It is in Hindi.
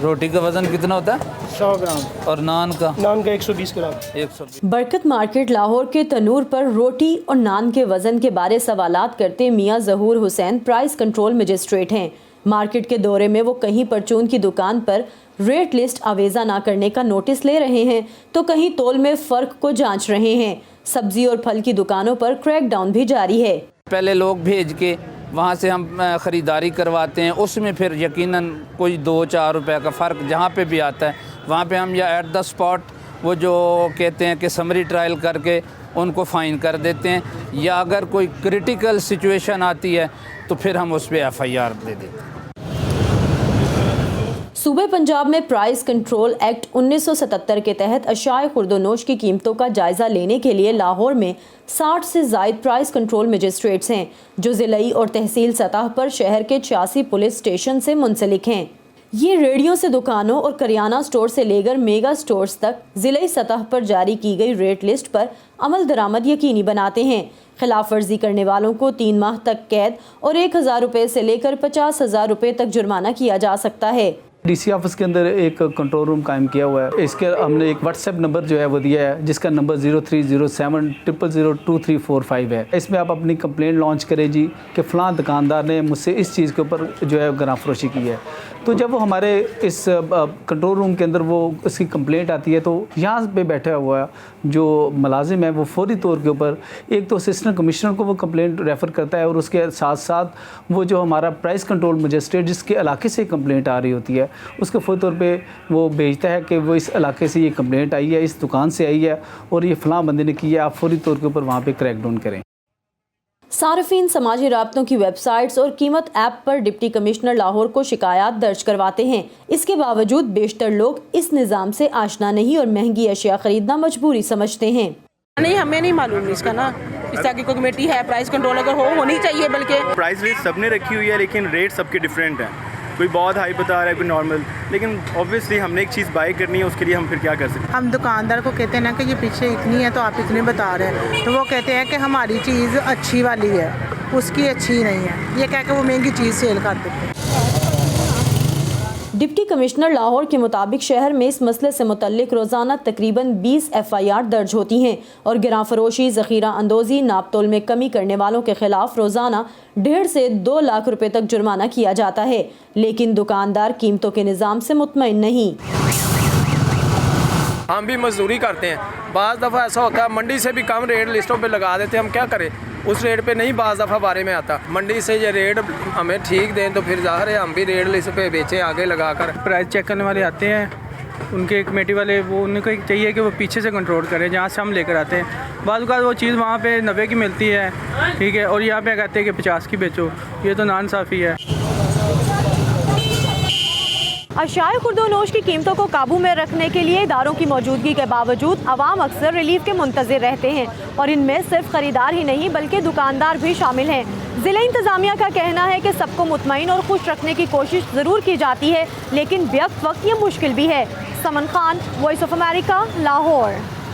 रोटी का वज़न कितना होता है? 100 ग्राम। और नान का? नान का 120 ग्राम। 120। बरकत मार्केट लाहौर के तनूर पर रोटी और नान के वज़न के बारे सवालात करते मियां ज़हूर हुसैन प्राइस कंट्रोल मजिस्ट्रेट हैं। मार्केट के दौरे में वो कहीं परचून की दुकान पर रेट लिस्ट आवेज़ा ना करने का नोटिस ले रहे हैं तो कहीं तोल में फ़र्क को जांच रहे हैं। सब्जी और फल की दुकानों पर क्रैकडाउन भी जारी है। पहले लोग भेज के वहाँ से हम ख़रीदारी करवाते हैं, उसमें फिर यकीनन कोई 2-4 रुपए का फ़र्क जहाँ पे भी आता है वहाँ पे हम या एट द स्पॉट वो जो कहते हैं कि समरी ट्रायल करके उनको फ़ाइन कर देते हैं, या अगर कोई क्रिटिकल सिचुएशन आती है तो फिर हम उस पर FIR दे देते हैं। सूबे पंजाब में प्राइस कंट्रोल एक्ट 1977 के तहत अशाए खुर्दोनोश की कीमतों का जायज़ा लेने के लिए लाहौर में 60 से ज़ायद प्राइस कंट्रोल मजिस्ट्रेट्स हैं जो ज़िलाई और तहसील सतह पर शहर के 86 पुलिस स्टेशन से मुंसलिक हैं। ये रेडियो से दुकानों और करियाना स्टोर से लेकर मेगा स्टोर्स तक ज़िलाई सतह पर जारी की गई रेट लिस्ट पर अमल दरामद यकीनी बनाते हैं। खिलाफ वर्जी करने वालों को 3 माह तक कैद और 1000 रुपये से लेकर 50,000 रुपये तक जुर्माना किया जा सकता है। DC ऑफिस के अंदर एक कंट्रोल रूम कायम किया हुआ है। इसके हमने एक व्हाट्सएप नंबर जो है वो दिया है जिसका नंबर 0307000234 है। इसमें आप अपनी कंप्लेंट लॉन्च करें जी कि फ़लाँ दुकानदार ने मुझसे इस चीज़ के ऊपर जो है गरां फरोशी की है। तो जब वो हमारे इस कंट्रोल रूम के अंदर वो उसकी कंप्लेंट आती है तो यहाँ पे बैठा हुआ जो मुलाजिम है वो फौरी तौर के ऊपर एक तो असिस्टेंट कमिश्नर को वो कंप्लेंट रेफ़र करता है और उसके साथ साथ वो जो हमारा प्राइस कंट्रोल मजिस्ट्रेट जिसके इलाके से कंप्लेंट आ रही होती है उसके फौरी तौर पे वो भेजता है कि वो इस इलाके से ये कंप्लेंट आई है, इस दुकान से आई है और ये फ़लाँ बंदे ने की है, आप फौरी तौर के ऊपर वहाँ पे क्रैकडाउन करें। सार्फिन समाजी राब्तों की वेबसाइट्स और कीमत ऐप पर डिप्टी कमिश्नर लाहौर को शिकायत दर्ज करवाते हैं। इसके बावजूद बेशतर लोग इस निज़ाम से आशना नहीं और महंगी अशिया खरीदना मजबूरी समझते हैं। नहीं, हमें नहीं मालूम इसका ना, इस तरह की कोई कमेटी है प्राइस कंट्रोल अगर होनी चाहिए। बल्कि प्राइस लिस्ट सबने रखी हुई है लेकिन रेट सबके डिफरेंट हैं, कोई बहुत हाई बता रहा है कोई नॉर्मल, लेकिन ऑब्वियसली हमने एक चीज़ बाई करनी है उसके लिए हम फिर क्या कर सकते हैं। हम दुकानदार को कहते हैं ना कि ये पीछे इतनी है तो आप इतने बता रहे हैं, तो वो कहते हैं कि हमारी चीज़ अच्छी वाली है उसकी अच्छी नहीं है, ये कह के वो महंगी चीज़ सेल कर देते हैं। डिप्टी कमिश्नर लाहौर के मुताबिक शहर में इस मसले से मुतल्लिक रोज़ाना तकरीबन 20 FIR दर्ज होती हैं और गिरां फरोशी, ज़ख़ीरा अंदोज़ी, नापतोल में कमी करने वालों के खिलाफ रोज़ाना 1.5 से 2 लाख रुपए तक जुर्माना किया जाता है। लेकिन दुकानदार कीमतों के निज़ाम से मुतमईन नहीं। हम भी मजदूरी करते हैं, बाज़ दफ़ा ऐसा होता है मंडी से भी कम रेट लिस्टों पे लगा देते हैं, हम क्या करें, उस रेट पे नहीं बाज़ दफ़ा बारे में आता। मंडी से ये रेट हमें ठीक दें तो फिर ज़ाहिर है हम भी रेट लिस्ट पे बेचें आगे लगाकर। प्राइस चेक करने वाले आते हैं, उनके कमेटी वाले वो उनको चाहिए कि वो पीछे से कंट्रोल करें जहाँ से हम लेकर आते हैं। बाद वो चीज़ वहाँ पे 90 की मिलती है, ठीक है, और यहाँ पे कहते हैं कि 50 की बेचो, ये तो नाइंसाफ़ी है। अशाए खुर्दोनोश की कीमतों को काबू में रखने के लिए इदारों की मौजूदगी के बावजूद अवाम अक्सर रिलीफ के मुंतज़िर रहते हैं और इनमें सिर्फ खरीदार ही नहीं बल्कि दुकानदार भी शामिल हैं। ज़िला इंतज़ामिया का कहना है कि सबको मुतमईन और खुश रखने की कोशिश ज़रूर की जाती है लेकिन बेवक्त वक्त ये मुश्किल भी है। Saman Khan, voice of America, Lahore.